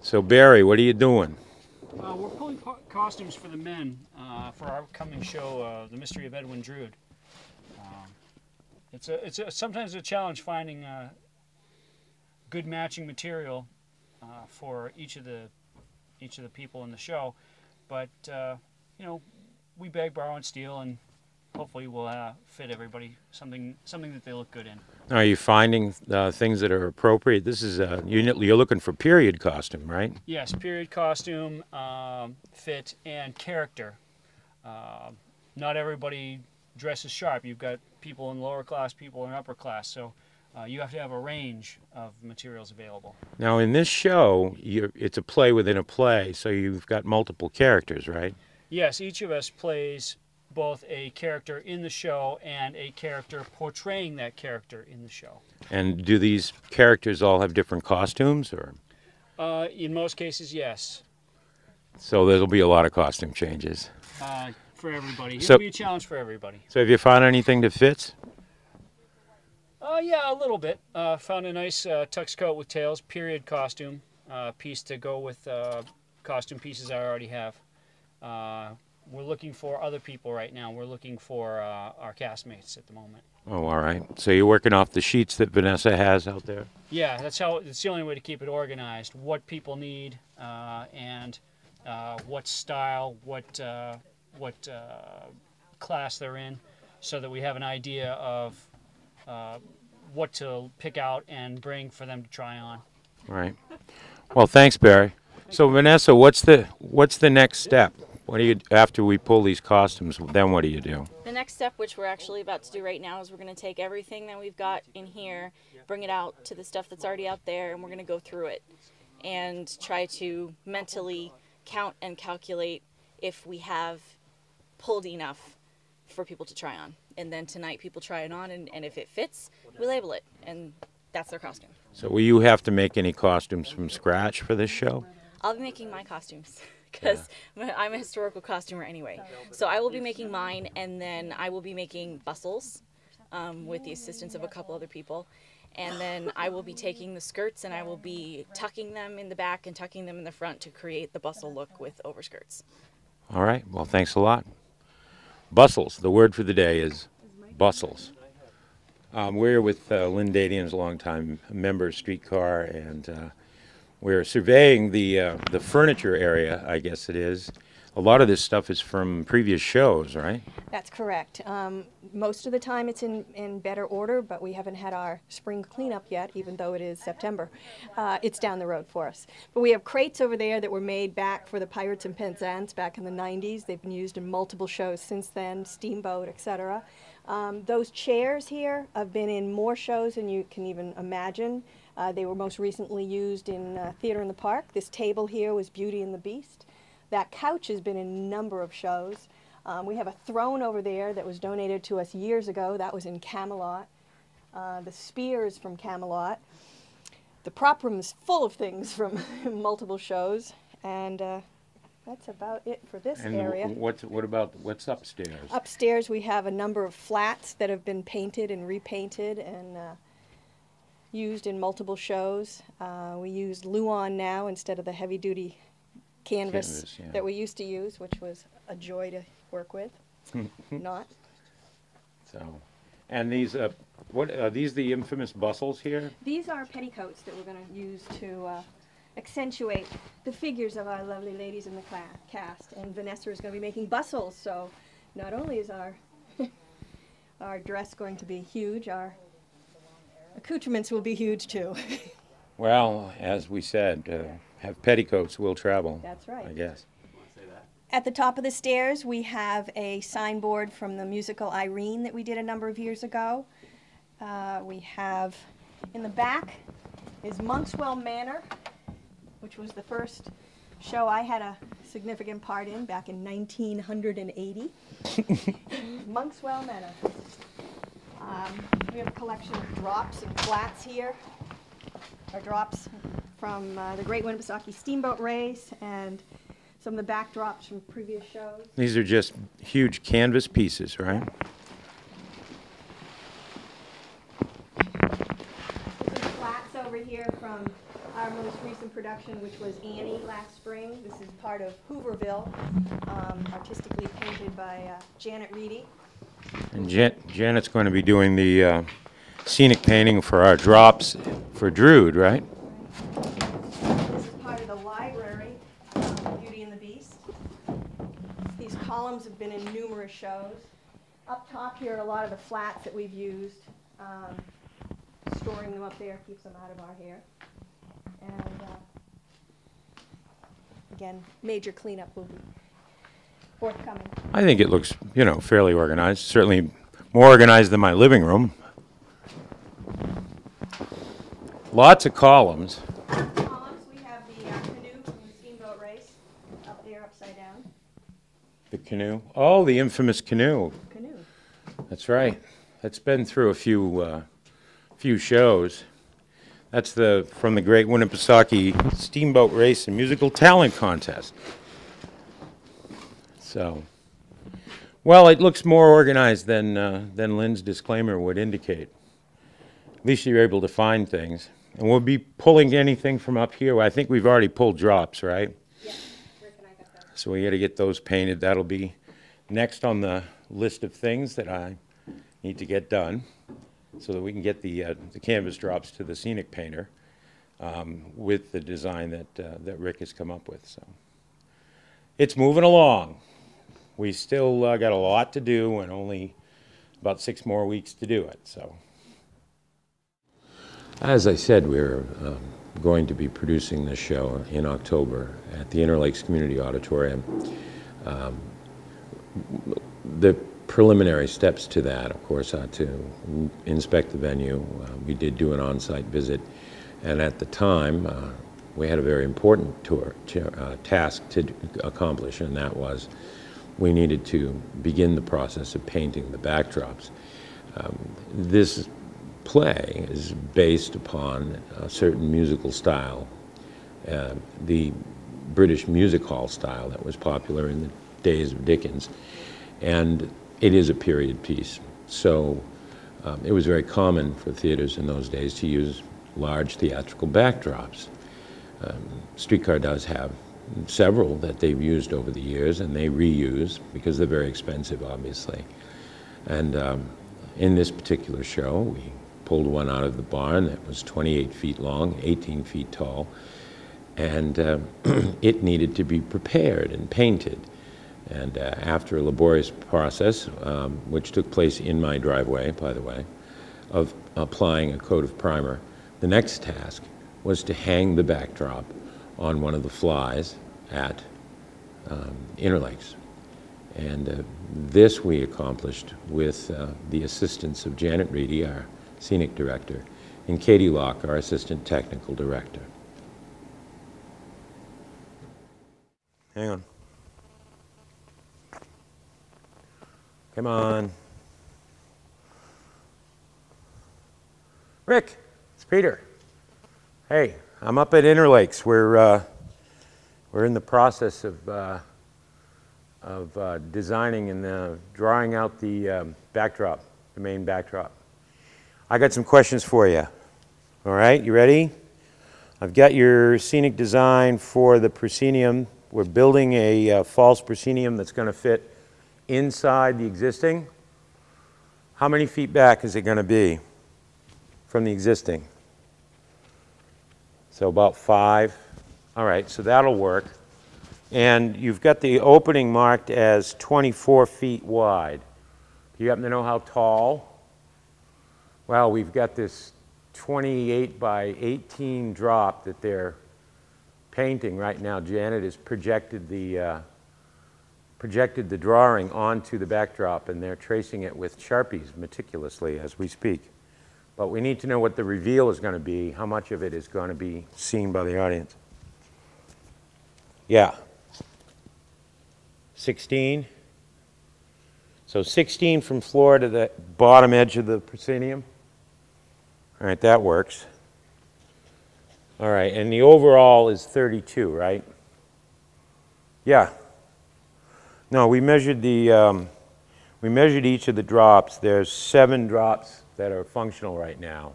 So Barry, what are you doing? We're pulling costumes for the men for our upcoming show, The Mystery of Edwin Drood. It's sometimes a challenge finding good matching material for each of the people in the show, but you know, we beg, borrow, and steal, and hopefully we'll fit everybody something that they look good in. Are you finding things that are appropriate? This is you're looking for period costume, right? Yes, period costume, fit, and character. Not everybody dresses sharp. You've got people in lower class, people in upper class, so you have to have a range of materials available. Now in this show, it's a play within a play, so you've got multiple characters, right? Yes, each of us plays both a character in the show and a character portraying that character in the show. And do these characters all have different costumes, or? In most cases, yes. So there'll be a lot of costume changes. For everybody. So, it'll be a challenge for everybody. So have you found anything that fits? Yeah, a little bit. Found a nice tux coat with tails, period costume piece to go with costume pieces I already have. We're looking for other people right now. We're looking for our castmates at the moment. Oh, all right. So you're working off the sheets that Vanessa has out there? Yeah, it's the only way to keep it organized. What people need and what style, what class they're in, so that we have an idea of what to pick out and bring for them to try on. Right. Well, thanks, Barry. So Vanessa, what's the next step? What do you, after we pull these costumes, then what do you do? The next step, which we're actually about to do right now, is we're going to take everything that we've got in here, bring it out to the stuff that's already out there, and we're going to go through it and try to mentally count and calculate if we have pulled enough for people to try on. And then tonight people try it on, and if it fits, we label it, and that's their costume. So will you have to make any costumes from scratch for this show? I'll be making my costumes because I'm a historical costumer anyway. So I will be making mine, and then I will be making bustles with the assistance of a couple other people. And then I will be taking the skirts and I will be tucking them in the back and tucking them in the front to create the bustle look with overskirts. All right. Well, thanks a lot. Bustles. The word for the day is bustles. We're with Lynn Dadian's longtime member of Streetcar, and we're surveying the furniture area, I guess it is. A lot of this stuff is from previous shows, right? That's correct. Most of the time it's in better order, but we haven't had our spring cleanup yet, even though it is September. It's down the road for us. But we have crates over there that were made back for the Pirates and Penzance back in the 90s. They've been used in multiple shows since then, Steamboat, etc. Those chairs here have been in more shows than you can even imagine. They were most recently used in Theater in the Park. This table here was Beauty and the Beast. That couch has been in a number of shows. We have a throne over there that was donated to us years ago. That was in Camelot. The spears from Camelot. The prop room is full of things from multiple shows. And that's about it for this area. What about what's upstairs? Upstairs we have a number of flats that have been painted and repainted and used in multiple shows. We use Luan now instead of the heavy-duty canvas yeah, that we used to use, which was a joy to work with. Not. So, and these, what are these? The infamous bustles here? These are petticoats that we're going to use to accentuate the figures of our lovely ladies in the cast. And Vanessa is going to be making bustles, so not only is our our dress going to be huge, our accoutrements will be huge too. Well, as we said, have petticoats will travel. That's right. I guess. At the top of the stairs, we have a signboard from the musical Irene that we did a number of years ago. We have, in the back, is Monkswell Manor, which was the first show I had a significant part in back in 1980. Monkswell Manor. We have a collection of drops and flats here. Our drops from the Great Winnipesaukee Steamboat Race and some of the backdrops from previous shows. These are just huge canvas pieces, right? Some flats over here from our most recent production, which was Annie last spring. This is part of Hooverville, artistically painted by Janet Reedy. And Janet's going to be doing the scenic painting for our drops for Drood, right? This is part of the library, Beauty and the Beast. These columns have been in numerous shows. Up top here are a lot of the flats that we've used. Storing them up there keeps them out of our hair. And again, major cleanup will be forthcoming. I think it looks, you know, fairly organized. Certainly more organized than my living room. Lots of columns. Columns, we have the canoe from the steamboat race up there upside down. The canoe. Oh, the infamous canoe. Canoe. That's right. That's been through a few shows. That's from the Great Winnipesaukee Steamboat Race and Musical Talent Contest. So, well, it looks more organized than Lynn's disclaimer would indicate. At least you're able to find things. And we'll be pulling anything from up here. I think we've already pulled drops, right? Yeah, Rick and I got that. So we got to get those painted. That'll be next on the list of things that I need to get done, so that we can get the canvas drops to the scenic painter with the design that Rick has come up with. So it's moving along. We still got a lot to do and only about 6 more weeks to do it. So, as I said, we're going to be producing this show in October at the Interlakes Community Auditorium. The preliminary steps to that, of course, are to inspect the venue. We did do an on-site visit, and at the time, we had a very important task to accomplish, and that was we needed to begin the process of painting the backdrops. This play is based upon a certain musical style, the British music hall style that was popular in the days of Dickens, and it is a period piece. So it was very common for theaters in those days to use large theatrical backdrops. Streetcar does have several that they've used over the years, and they reuse because they're very expensive, obviously. And in this particular show, we pulled one out of the barn that was 28 feet long, 18 feet tall, and it needed to be prepared and painted. And after a laborious process, which took place in my driveway, by the way, of applying a coat of primer, the next task was to hang the backdrop on one of the flies at Interlakes. And this we accomplished with the assistance of Janet Reedy, our scenic director, and Katie Locke, our assistant technical director. Hang on. Come on. Rick, it's Peter. Hey, I'm up at Interlakes. We're in the process of designing and drawing out the backdrop, the main backdrop. I got some questions for you. All right, you ready? I've got your scenic design for the proscenium. We're building a false proscenium that's going to fit inside the existing. How many feet back is it going to be from the existing? So about 5. All right, so that'll work. And you've got the opening marked as 24 feet wide. Do you happen to know how tall? Well, we've got this 28 by 18 drop that they're painting right now. Janet has projected the drawing onto the backdrop, and they're tracing it with Sharpies meticulously as we speak. But we need to know what the reveal is going to be, how much of it is going to be seen by the audience. Yeah. 16. So 16 from floor to the bottom edge of the proscenium. All right, that works. All right, and the overall is 32, right? Yeah. No, we measured each of the drops. There's 7 drops that are functional right now.